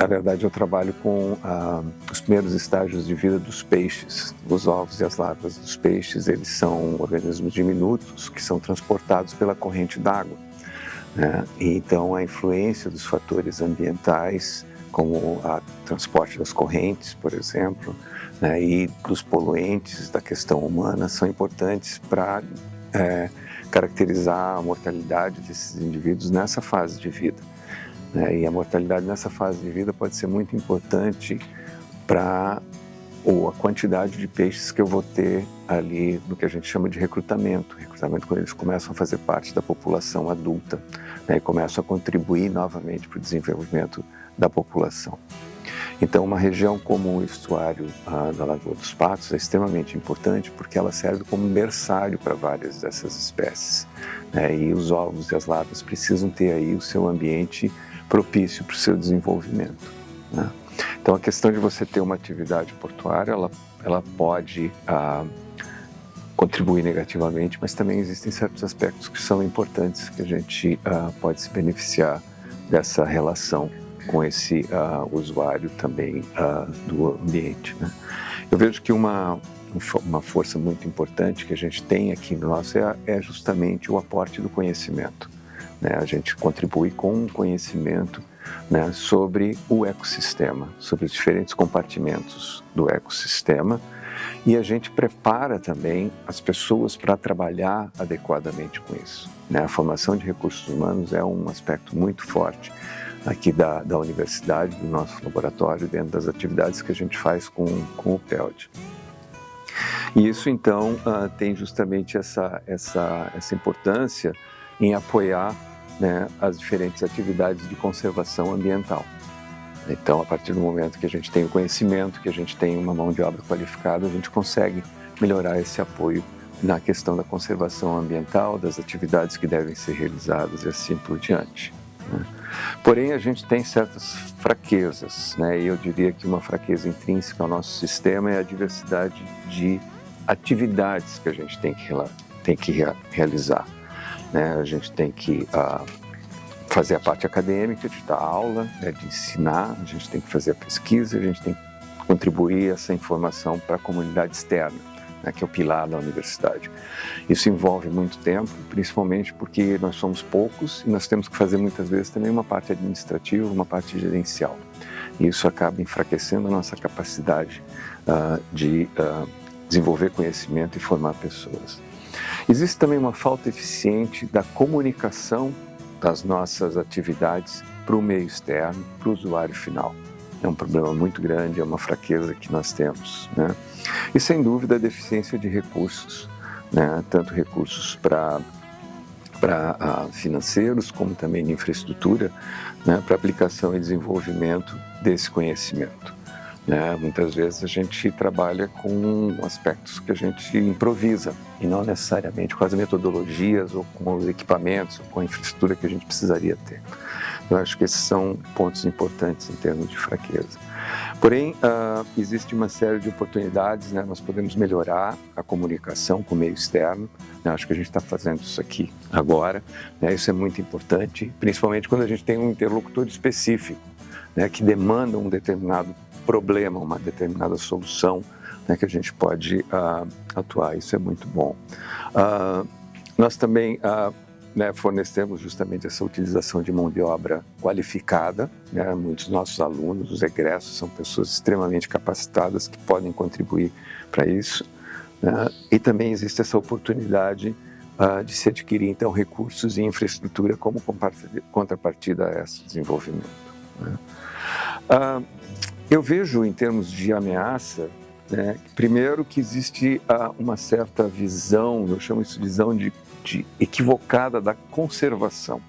Na verdade, eu trabalho com os primeiros estágios de vida dos peixes. Os ovos e as larvas dos peixes, eles são organismos diminutos que são transportados pela corrente d'água, né? E então, a influência dos fatores ambientais, como o transporte das correntes, por exemplo, né, e dos poluentes da questão humana, são importantes para caracterizar a mortalidade desses indivíduos nessa fase de vida. E a mortalidade nessa fase de vida pode ser muito importante para a quantidade de peixes que eu vou ter ali no que a gente chama de recrutamento. Recrutamento quando eles começam a fazer parte da população adulta, né, e começam a contribuir novamente para o desenvolvimento da população. Então, uma região como o estuário da Lagoa dos Patos é extremamente importante porque ela serve como berçário para várias dessas espécies, né, e os ovos e as larvas precisam ter aí o seu ambiente propício para o seu desenvolvimento, né? Então, a questão de você ter uma atividade portuária, ela pode contribuir negativamente, mas também existem certos aspectos que são importantes que a gente pode se beneficiar dessa relação com esse usuário também do ambiente, né? Eu vejo que uma força muito importante que a gente tem aqui no nosso é justamente o aporte do conhecimento, né? A gente contribui com o conhecimento, né, sobre o ecossistema, sobre os diferentes compartimentos do ecossistema, e a gente prepara também as pessoas para trabalhar adequadamente com isso, né? A formação de recursos humanos é um aspecto muito forte aqui da universidade, do nosso laboratório, dentro das atividades que a gente faz com o PELD. E isso, então, tem justamente essa importância em apoiar, né, as diferentes atividades de conservação ambiental. Então, a partir do momento que a gente tem o conhecimento, que a gente tem uma mão de obra qualificada, a gente consegue melhorar esse apoio na questão da conservação ambiental, das atividades que devem ser realizadas e assim por diante, né? Porém, a gente tem certas fraquezas, né? E eu diria que uma fraqueza intrínseca ao nosso sistema é a diversidade de atividades que a gente tem que realizar, né? A gente tem que fazer a parte acadêmica, de dar aula, né, de ensinar, a gente tem que fazer a pesquisa, a gente tem que contribuir essa informação para a comunidade externa, né, que é o pilar da universidade. Isso envolve muito tempo, principalmente porque nós somos poucos e nós temos que fazer muitas vezes também uma parte administrativa, uma parte gerencial. E isso acaba enfraquecendo a nossa capacidade de desenvolver conhecimento e formar pessoas. Existe também uma falta eficiente da comunicação das nossas atividades para o meio externo, para o usuário final. É um problema muito grande, é uma fraqueza que nós temos, né? E sem dúvida a deficiência de recursos, né? Tanto recursos para financeiros como também de infraestrutura, né? Para aplicação e desenvolvimento desse conhecimento, né? Muitas vezes a gente trabalha com aspectos que a gente improvisa e não necessariamente com as metodologias ou com os equipamentos ou com a infraestrutura que a gente precisaria ter. Eu acho que esses são pontos importantes em termos de fraqueza. Porém, existe uma série de oportunidades, né? Nós podemos melhorar a comunicação com o meio externo, né? Acho que a gente está fazendo isso aqui agora, né? Isso é muito importante, principalmente quando a gente tem um interlocutor específico, né? Que demanda um determinado problema, uma determinada solução, né? Que a gente pode atuar. Isso é muito bom. Nós também né, fornecemos justamente essa utilização de mão de obra qualificada, né? Muitos dos nossos alunos, os egressos, são pessoas extremamente capacitadas que podem contribuir para isso, né? E também existe essa oportunidade de se adquirir, então, recursos e infraestrutura como contrapartida a esse desenvolvimento, né? Eu vejo, em termos de ameaça, né, primeiro que existe uma certa visão, eu chamo isso de visão de equivocada da conservação.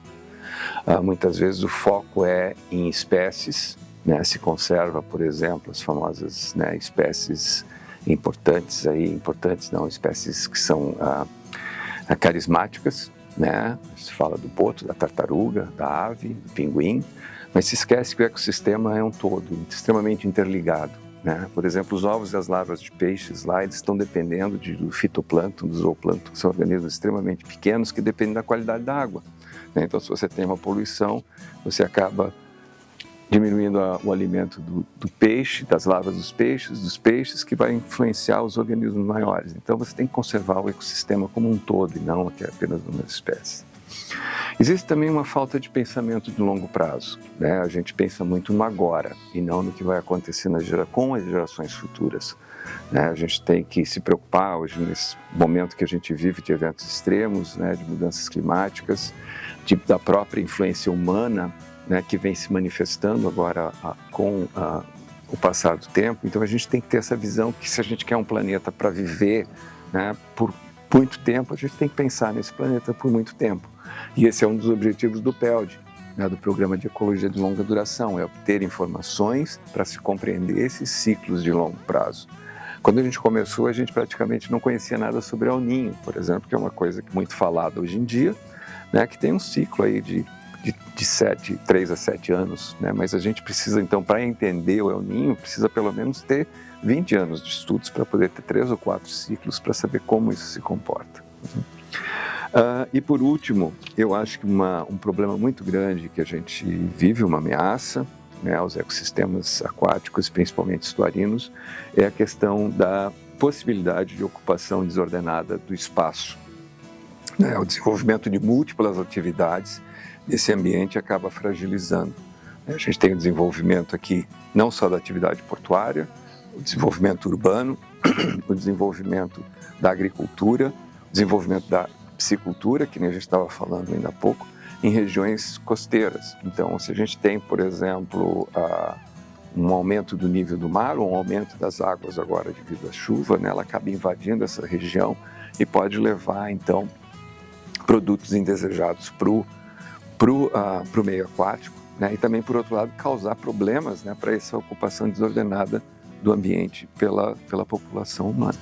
Muitas vezes o foco é em espécies, né, se conserva, por exemplo, as famosas, né, espécies importantes, espécies que são carismáticas, né? Se fala do boto, da tartaruga, da ave, do pinguim, mas se esquece que o ecossistema é um todo, extremamente interligado, né? Por exemplo, os ovos e as larvas de peixes lá, eles estão dependendo do fitoplâncton, do zooplâncton, que são organismos extremamente pequenos que dependem da qualidade da água, né? Então, se você tem uma poluição, você acaba diminuindo o alimento do peixe, das larvas dos peixes, que vai influenciar os organismos maiores. Então você tem que conservar o ecossistema como um todo e não apenas uma espécie. Existe também uma falta de pensamento de longo prazo, né? A gente pensa muito no agora e não no que vai acontecer com as gerações futuras, né? A gente tem que se preocupar hoje nesse momento que a gente vive de eventos extremos, né? De mudanças climáticas, da própria influência humana, né? Que vem se manifestando agora com o passar do tempo. Então a gente tem que ter essa visão que se a gente quer um planeta para viver, né? Por muito tempo, a gente tem que pensar nesse planeta por muito tempo. E esse é um dos objetivos do PELD, né, do Programa de Ecologia de Longa Duração, é obter informações para se compreender esses ciclos de longo prazo. Quando a gente começou, a gente praticamente não conhecia nada sobre El Niño, por exemplo, que é uma coisa muito falada hoje em dia, né, que tem um ciclo aí de 3 a 7 anos, né, mas a gente precisa, então, para entender o El Niño, precisa pelo menos ter 20 anos de estudos para poder ter 3 ou 4 ciclos para saber como isso se comporta. E por último, eu acho que um problema muito grande que a gente vive, uma ameaça, né, aos ecossistemas aquáticos, principalmente estuarinos, é a questão da possibilidade de ocupação desordenada do espaço. Né, o desenvolvimento de múltiplas atividades nesse ambiente acaba fragilizando. A gente tem o desenvolvimento aqui não só da atividade portuária, o desenvolvimento urbano, o desenvolvimento da agricultura, o desenvolvimento da piscicultura, que nem a gente estava falando ainda há pouco, em regiões costeiras. Então, se a gente tem, por exemplo, um aumento do nível do mar, ou um aumento das águas agora devido à chuva, né, ela acaba invadindo essa região e pode levar, então, produtos indesejados para o meio aquático, né, e também, por outro lado, causar problemas, né, para essa ocupação desordenada do ambiente pela população humana.